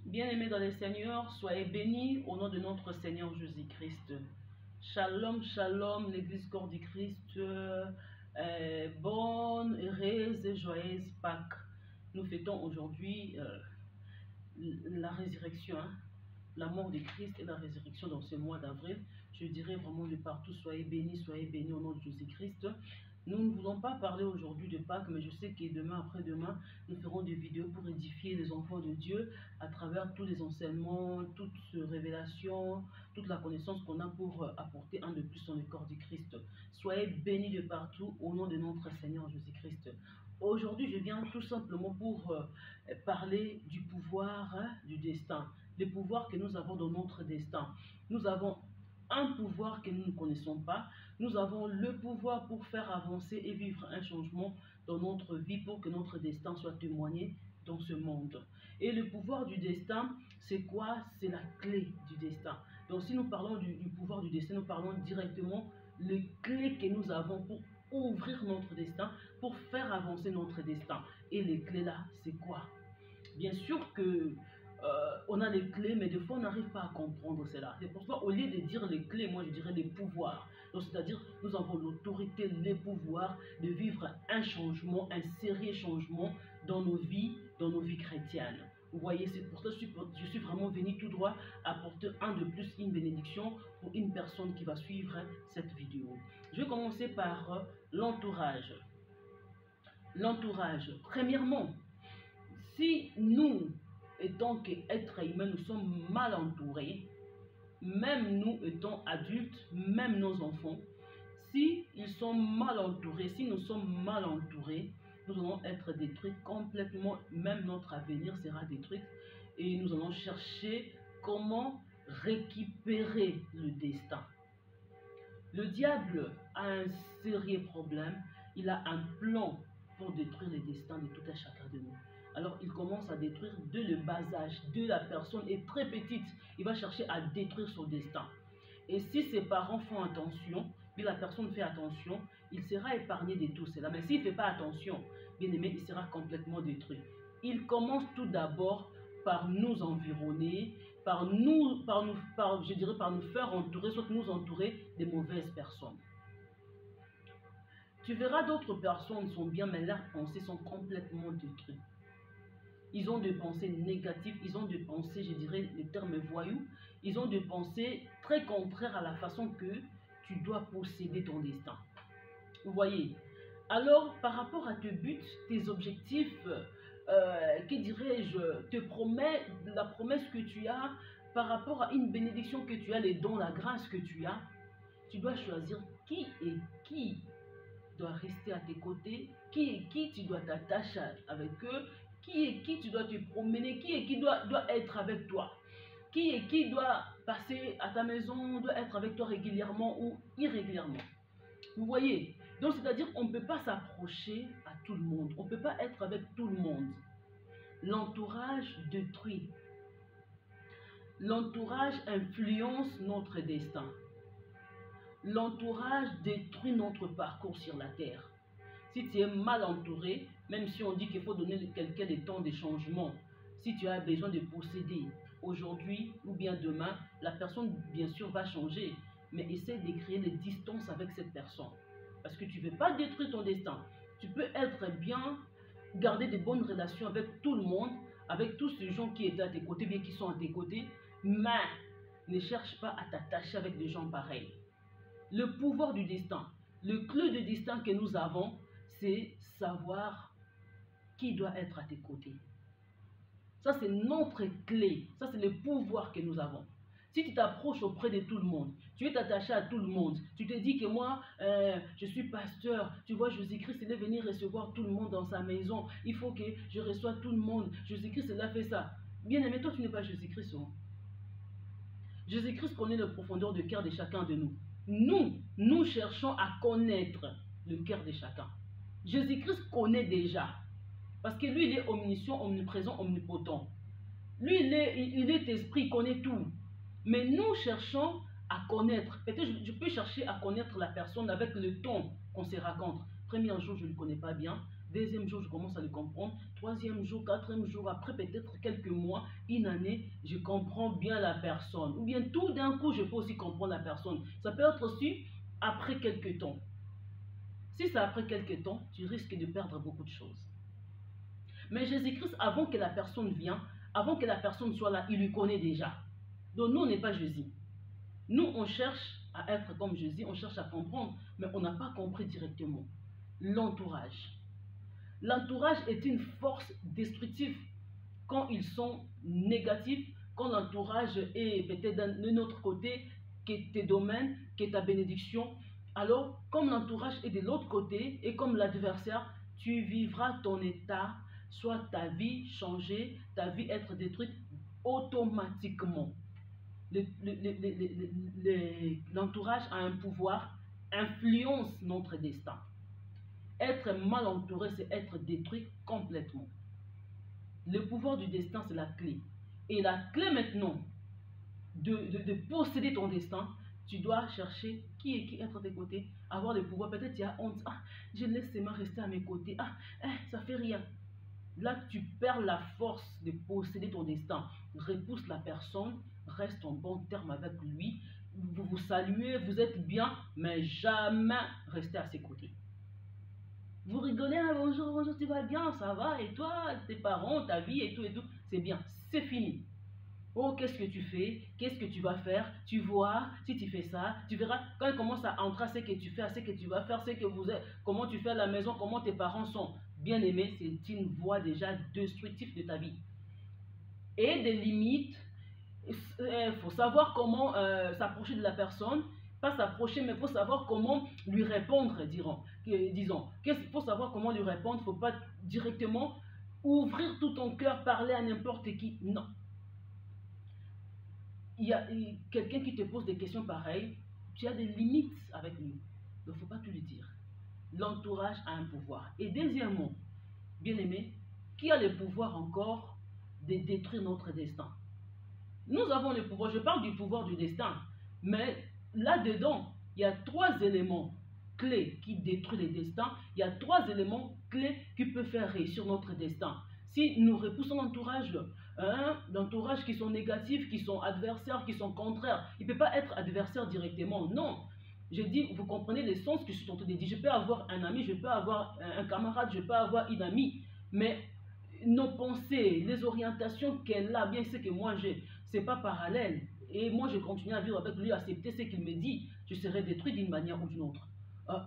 Bien-aimés dans les Seigneurs, soyez bénis au nom de notre Seigneur Jésus-Christ. Shalom, shalom, l'Église corps du Christ. Bonne, heureuse et joyeuse Pâques. Nous fêtons aujourd'hui la résurrection, la mort de Christ et la résurrection dans ce mois d'avril. Je dirais vraiment de partout, soyez bénis au nom de Jésus-Christ. Nous ne voulons pas parler aujourd'hui de Pâques, mais je sais que demain, après-demain, nous ferons des vidéos pour édifier les enfants de Dieu à travers tous les enseignements, toutes les révélations, toute la connaissance qu'on a pour apporter un de plus dans le corps du Christ. Soyez bénis de partout au nom de notre Seigneur Jésus-Christ. Aujourd'hui, je viens tout simplement pour parler du pouvoir du destin, le pouvoir que nous avons dans notre destin. Nous avons un pouvoir que nous ne connaissons pas. Nous avons le pouvoir pour faire avancer et vivre un changement dans notre vie pour que notre destin soit témoigné dans ce monde. Et le pouvoir du destin, c'est quoi? C'est la clé du destin. Donc si nous parlons du pouvoir du destin, nous parlons directement les clés que nous avons pour ouvrir notre destin, pour faire avancer notre destin. Et les clés là, c'est quoi? Bien sûr que on a les clés, mais des fois on n'arrive pas à comprendre cela. C'est pour ça, au lieu de dire les clés, moi je dirais les pouvoirs. Donc c'est-à-dire, nous avons l'autorité, les pouvoirs de vivre un changement, un sérieux changement dans nos vies chrétiennes. Vous voyez, c'est pour ça que je suis vraiment venu tout droit apporter un de plus, une bénédiction pour une personne qui va suivre cette vidéo. Je vais commencer par l'entourage. L'entourage. Premièrement, si nous, étant qu'êtres humains, nous sommes mal entourés, même nous étant adultes, même nos enfants, si ils sont mal entourés, si nous sommes mal entourés, nous allons être détruits complètement, même notre avenir sera détruit et nous allons chercher comment récupérer le destin. Le diable a un sérieux problème, il a un plan pour détruire les destins de tout un chacun de nous. Alors il commence à détruire dès le bas âge, dès la personne est très petite, il va chercher à détruire son destin. Et si ses parents font attention, mais la personne fait attention, il sera épargné de tout cela. Mais s'il ne fait pas attention, bien aimé, il sera complètement détruit. Il commence tout d'abord par nous environner, par nous faire entourer, soit nous entourer de mauvaises personnes. Tu verras d'autres personnes sont bien, mais leurs pensées sont complètement détruites. Ils ont des pensées négatives, ils ont des pensées, je dirais le terme voyou, ils ont des pensées très contraires à la façon que tu dois posséder ton destin. Vous voyez? Alors, par rapport à tes buts, tes objectifs, que dirais-je, te promets, la promesse que tu as, par rapport à une bénédiction que tu as, les dons, la grâce que tu as, tu dois choisir qui est qui doit rester à tes côtés, qui est qui tu dois t'attacher avec eux, qui est qui tu dois te promener, qui est qui doit être avec toi, qui est qui doit passer à ta maison, doit être avec toi régulièrement ou irrégulièrement. Vous voyez? Donc c'est-à-dire qu'on ne peut pas s'approcher à tout le monde, on ne peut pas être avec tout le monde. L'entourage détruit. L'entourage influence notre destin. L'entourage détruit notre parcours sur la terre. Si tu es mal entouré, même si on dit qu'il faut donner à quelqu'un des temps de changement, si tu as besoin de posséder aujourd'hui ou bien demain, la personne bien sûr va changer, mais essaie de créer des distances avec cette personne. Parce que tu ne veux pas détruire ton destin. Tu peux être bien, garder de bonnes relations avec tout le monde, avec tous ces gens qui étaient à tes côtés, bien qui sont à tes côtés, mais ne cherche pas à t'attacher avec des gens pareils. Le pouvoir du destin, le clé de destin que nous avons, c'est savoir qui doit être à tes côtés. Ça, c'est notre clé. Ça, c'est le pouvoir que nous avons. Si tu t'approches auprès de tout le monde, tu es attaché à tout le monde, tu te dis que moi, je suis pasteur, tu vois, Jésus-Christ, il est venu recevoir tout le monde dans sa maison, il faut que je reçoive tout le monde, Jésus-Christ, il a fait ça. Bien aimé, toi, tu n'es pas Jésus-Christ. Hein? Jésus-Christ connaît la profondeur du cœur de chacun de nous. Nous cherchons à connaître le cœur de chacun. Jésus-Christ connaît déjà. Parce que lui, il est omniscient, omniprésent, omnipotent. Lui, il est esprit, il connaît tout. Mais nous cherchons à connaître. Peut-être je peux chercher à connaître la personne avec le ton qu'on se raconte. Premier jour, je ne le connais pas bien. Deuxième jour, je commence à le comprendre. Troisième jour, quatrième jour, après peut-être quelques mois, une année, je comprends bien la personne. Ou bien tout d'un coup, je peux aussi comprendre la personne. Ça peut être aussi après quelques temps. Si c'est après quelques temps, tu risques de perdre beaucoup de choses. Mais Jésus-Christ, avant que la personne vienne, avant que la personne soit là, il lui connaît déjà. Donc nous, on n'est pas Jésus. Nous, on cherche à être comme Jésus, on cherche à comprendre, mais on n'a pas compris directement. L'entourage. L'entourage est une force destructive quand ils sont négatifs, quand l'entourage est peut-être d'un autre côté, que tes domaines, que ta bénédiction. Alors, comme l'entourage est de l'autre côté et comme l'adversaire, tu vivras ton état, soit ta vie changer, ta vie être détruite automatiquement. L'entourage a un pouvoir, influence notre destin. Être mal entouré, c'est être détruit complètement. Le pouvoir du destin, c'est la clé. Et la clé maintenant de posséder ton destin, tu dois chercher qui est qui être à tes côtés, avoir le pouvoir. Peut-être tu as honte. Ah, je laisse seulement rester à mes côtés. Ah, ça fait rien. Là, tu perds la force de posséder ton destin. Repousse la personne, reste en bon terme avec lui. Vous vous saluez, vous êtes bien, mais jamais restez à ses côtés. Vous rigolez, ah, bonjour, bonjour, tu vas bien, ça va, et toi, tes parents, ta vie, et tout, c'est bien, c'est fini. Oh, qu'est-ce que tu fais? Qu'est-ce que tu vas faire? Tu vois, si tu fais ça, tu verras, quand il commence à entrer à ce que tu fais, à ce que tu vas faire, ce que vous êtes, comment tu fais à la maison, comment tes parents sont. Bien aimé, c'est une voie déjà destructive de ta vie. Et des limites, il faut savoir comment s'approcher de la personne, pas s'approcher, mais il faut savoir comment lui répondre, disons. Il faut savoir comment lui répondre, il ne faut pas directement ouvrir tout ton cœur, parler à n'importe qui. Non. Il y a quelqu'un qui te pose des questions pareilles, tu as des limites avec lui. Donc il ne faut pas tout lui dire. L'entourage a un pouvoir. Et deuxièmement, bien aimé, qui a le pouvoir encore de détruire notre destin? Nous avons le pouvoir, je parle du pouvoir du destin, mais là-dedans, il y a trois éléments clés qui détruisent les destins. Il y a trois éléments clés qui peuvent faire réussir notre destin. Si nous repoussons l'entourage, l'entourage qui sont négatifs, qui sont adversaires, qui sont contraires, il ne peut pas être adversaire directement, non. Je dis, vous comprenez le sens que je suis en train de dire. Je peux avoir un ami, je peux avoir un camarade, je peux avoir une amie, mais nos pensées, les orientations qu'elle a, bien ce que moi j'ai, c'est pas parallèle. Et moi, je continue à vivre avec lui, accepter ce qu'il me dit, je serai détruit d'une manière ou d'une autre.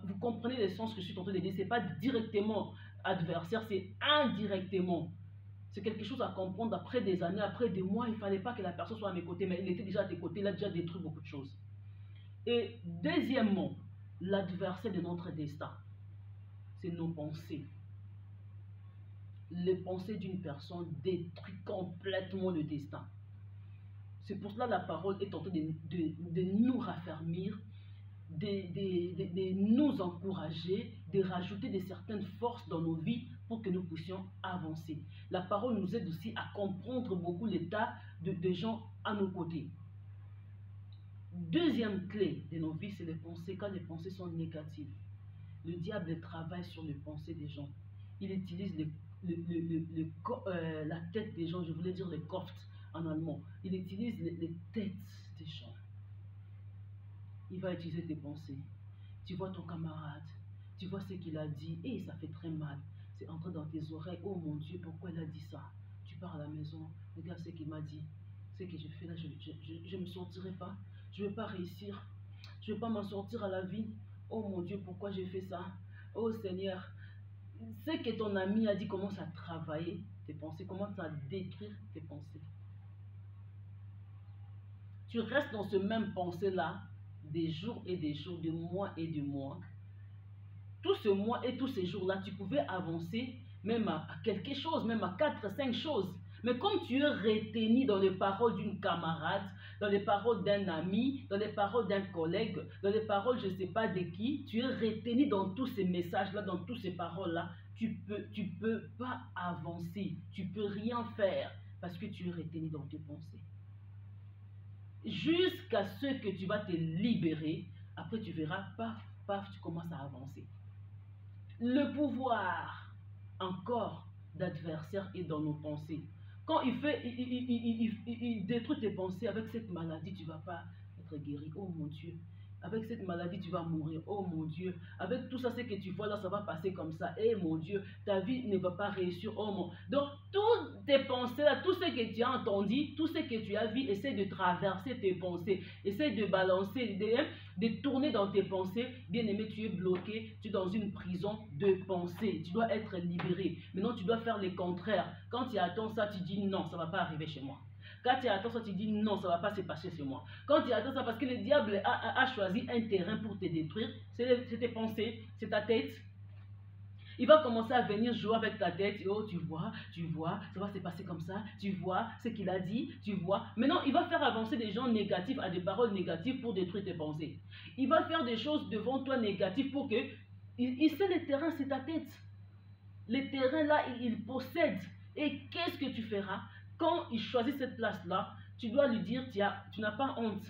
Vous comprenez le sens que je suis en train de dire. Ce n'est pas directement adversaire, c'est indirectement. C'est quelque chose à comprendre après des années, après des mois. Il ne fallait pas que la personne soit à mes côtés, mais il était déjà à tes côtés, il a déjà détruit beaucoup de choses. Et deuxièmement, l'adversaire de notre destin, c'est nos pensées. Les pensées d'une personne détruisent complètement le destin. C'est pour cela que la parole est en train de nous raffermir, de nous encourager, de rajouter de certaines forces dans nos vies pour que nous puissions avancer. La parole nous aide aussi à comprendre beaucoup l'état des gens à nos côtés. Deuxième clé de nos vies, c'est les pensées. Quand les pensées sont négatives, le diable travaille sur les pensées des gens. Il utilise la tête des gens, je voulais dire les Kopf en allemand. Il utilise les têtes des gens. Il va utiliser tes pensées. Tu vois ton camarade, tu vois ce qu'il a dit, et ça fait très mal. C'est entré dans tes oreilles, oh mon Dieu, pourquoi il a dit ça? Tu pars à la maison, regarde ce qu'il m'a dit. Ce que je fais là, je ne me sortirai pas. Je ne vais pas réussir. Je ne vais pas m'en sortir à la vie. Oh mon Dieu, pourquoi j'ai fait ça? Oh Seigneur, ce que ton ami a dit commence à travailler tes pensées, commence à détruire tes pensées. Tu restes dans ce même pensée-là des jours et des jours, des mois et des mois. Tout ce mois et tous ces jours-là, tu pouvais avancer même à quelque chose, même à 4, 5 choses. Mais comme tu es retenu dans les paroles d'une camarade, dans les paroles d'un ami, dans les paroles d'un collègue, dans les paroles je ne sais pas de qui, tu es retenu dans tous ces messages-là, dans toutes ces paroles-là, tu peux pas avancer, tu peux rien faire parce que tu es retenu dans tes pensées. Jusqu'à ce que tu vas te libérer, après tu verras, paf, paf, tu commences à avancer. Le pouvoir encore d'adversaire est dans nos pensées. Quand il détruit tes pensées, avec cette maladie, tu ne vas pas être guéri. Oh mon Dieu. Avec cette maladie, tu vas mourir. Oh mon Dieu. Avec tout ça, ce que tu vois là, ça va passer comme ça. Eh mon Dieu, ta vie ne va pas réussir. Oh mon. Donc, toutes tes pensées là, tout ce que tu as entendu, tout ce que tu as vu, essaie de traverser tes pensées. Essaie de balancer, de tourner dans tes pensées. Bien-aimé, tu es bloqué. Tu es dans une prison de pensée. Tu dois être libéré. Maintenant, tu dois faire le contraire. Quand tu attends ça, tu dis non, ça ne va pas arriver chez moi. Quand tu attends ça, tu dis non, ça ne va pas se passer chez moi. Quand tu attends ça, parce que le diable a choisi un terrain pour te détruire, c'est tes pensées, c'est ta tête. Il va commencer à venir jouer avec ta tête. Oh, tu vois, ça va se passer comme ça. Tu vois ce qu'il a dit, tu vois. Maintenant, il va faire avancer des gens négatifs à des paroles négatives pour détruire tes pensées. Il va faire des choses devant toi négatives pour que... Il sait le terrain, c'est ta tête. Le terrain là, il possède. Et qu'est-ce que tu feras? Quand il choisit cette place-là, tu dois lui dire, tu n'as pas honte.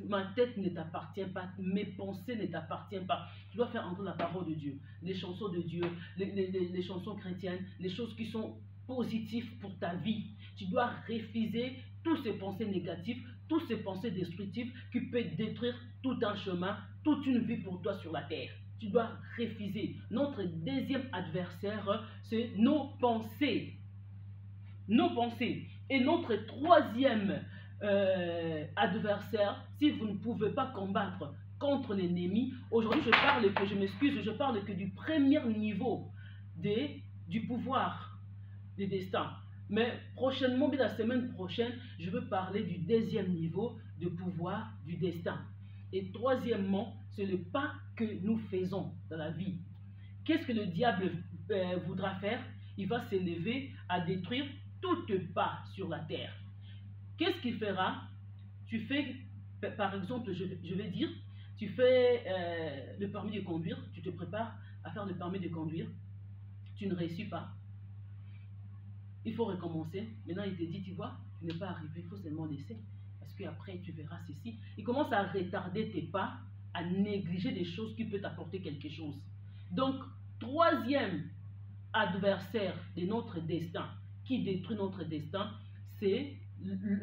Ma tête ne t'appartient pas, mes pensées ne t'appartiennent pas. Tu dois faire entendre la parole de Dieu, les chansons de Dieu, les chansons chrétiennes, les choses qui sont positives pour ta vie. Tu dois refuser toutes ces pensées négatives, toutes ces pensées destructives qui peuvent détruire tout un chemin, toute une vie pour toi sur la terre. Tu dois refuser. Notre deuxième adversaire, c'est nos pensées. Nos pensées. Et notre troisième adversaire, si vous ne pouvez pas combattre contre l'ennemi, aujourd'hui je parle que du premier niveau du pouvoir, du destin. Mais prochainement, la semaine prochaine, je veux parler du deuxième niveau de pouvoir du destin. Et troisièmement, c'est le pas que nous faisons dans la vie. Qu'est-ce que le diable voudra faire? Il va s'élever à détruire toutes pas sur la terre. Qu'est-ce qu'il fera? Tu fais, par exemple, je vais dire, tu fais le permis de conduire, tu te prépares à faire le permis de conduire, tu ne réussis pas. Il faut recommencer. Maintenant, il te dit, tu vois, tu n'es pas arrivé, il faut seulement laisser. Parce qu'après, tu verras ceci. Il commence à retarder tes pas, à négliger des choses qui peuvent t'apporter quelque chose. Donc, troisième adversaire de notre destin, qui détruit notre destin, c'est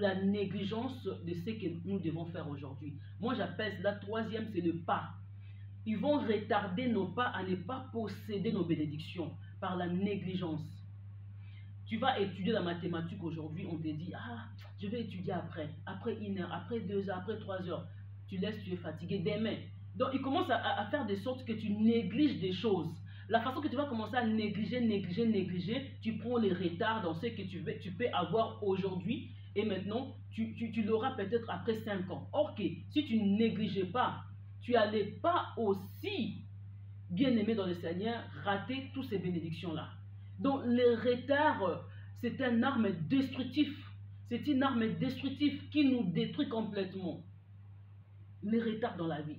la négligence de ce que nous devons faire aujourd'hui. Moi, j'appelle la troisième, c'est le pas. Ils vont retarder nos pas à ne pas posséder nos bénédictions par la négligence. Tu vas étudier la mathématique aujourd'hui, on te dit, ah, je vais étudier après 1 heure, après 2 heures, après 3 heures. Tu laisses, tu es fatigué demain. Donc, il commence à faire de sorte que tu négliges des choses. La façon que tu vas commencer à négliger, tu prends les retards dans ce que tu peux avoir aujourd'hui et maintenant, tu l'auras peut-être après 5 ans. Or que si tu ne négligeais pas, tu n'allais pas aussi, bien aimé dans le Seigneur, rater toutes ces bénédictions-là. Donc, le retard, c'est une arme destructive. C'est une arme destructive qui nous détruit complètement. Le retard dans la vie.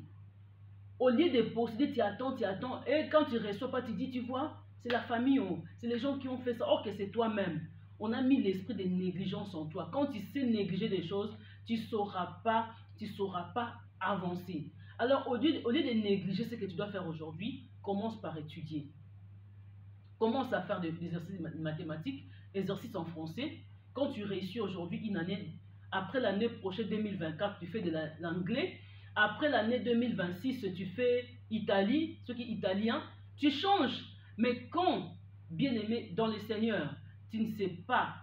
Au lieu de posséder, tu attends, et quand tu ne reçois pas, tu dis, tu vois, c'est la famille, c'est les gens qui ont fait ça, or que c'est toi-même. On a mis l'esprit de négligence en toi. Quand tu sais négliger des choses, tu ne sauras pas avancer. Alors, au lieu de négliger ce que tu dois faire aujourd'hui, commence par étudier. Commence à faire des exercices mathématiques, exercices en français. Quand tu réussis aujourd'hui une année, après l'année prochaine 2024, tu fais de l'anglais. Après l'année 2026, tu fais Italie, ce qui est italien. Tu changes. Mais quand, bien aimé dans le Seigneur, tu ne sais pas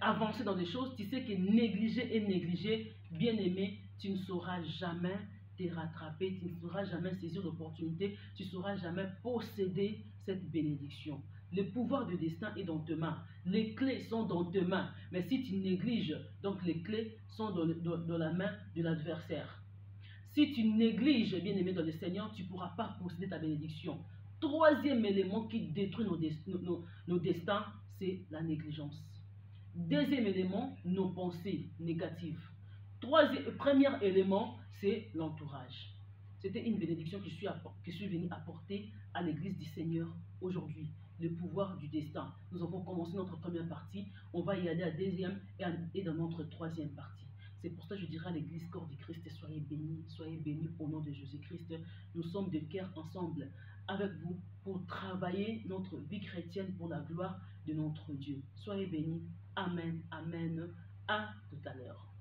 avancer dans des choses, tu sais que négliger, bien aimé, tu ne sauras jamais te rattraper, tu ne sauras jamais saisir l'opportunité, tu ne sauras jamais posséder cette bénédiction. Le pouvoir du destin est dans tes mains. Les clés sont dans tes mains. Mais si tu négliges, donc les clés sont dans la main de l'adversaire. Si tu négliges, bien aimé dans le Seigneur, tu ne pourras pas posséder ta bénédiction. Troisième élément qui détruit nos destins, c'est la négligence. Deuxième élément, nos pensées négatives. Premier élément, c'est l'entourage. C'était une bénédiction que je suis venu apporter à l'église du Seigneur aujourd'hui. Le pouvoir du destin. Nous avons commencé notre première partie. On va y aller à la deuxième et dans notre troisième partie. C'est pour ça que je dirais à l'église Corps du Christ, soyez bénis au nom de Jésus-Christ. Nous sommes de cœur ensemble avec vous pour travailler notre vie chrétienne pour la gloire de notre Dieu. Soyez bénis. Amen. Amen. À tout à l'heure.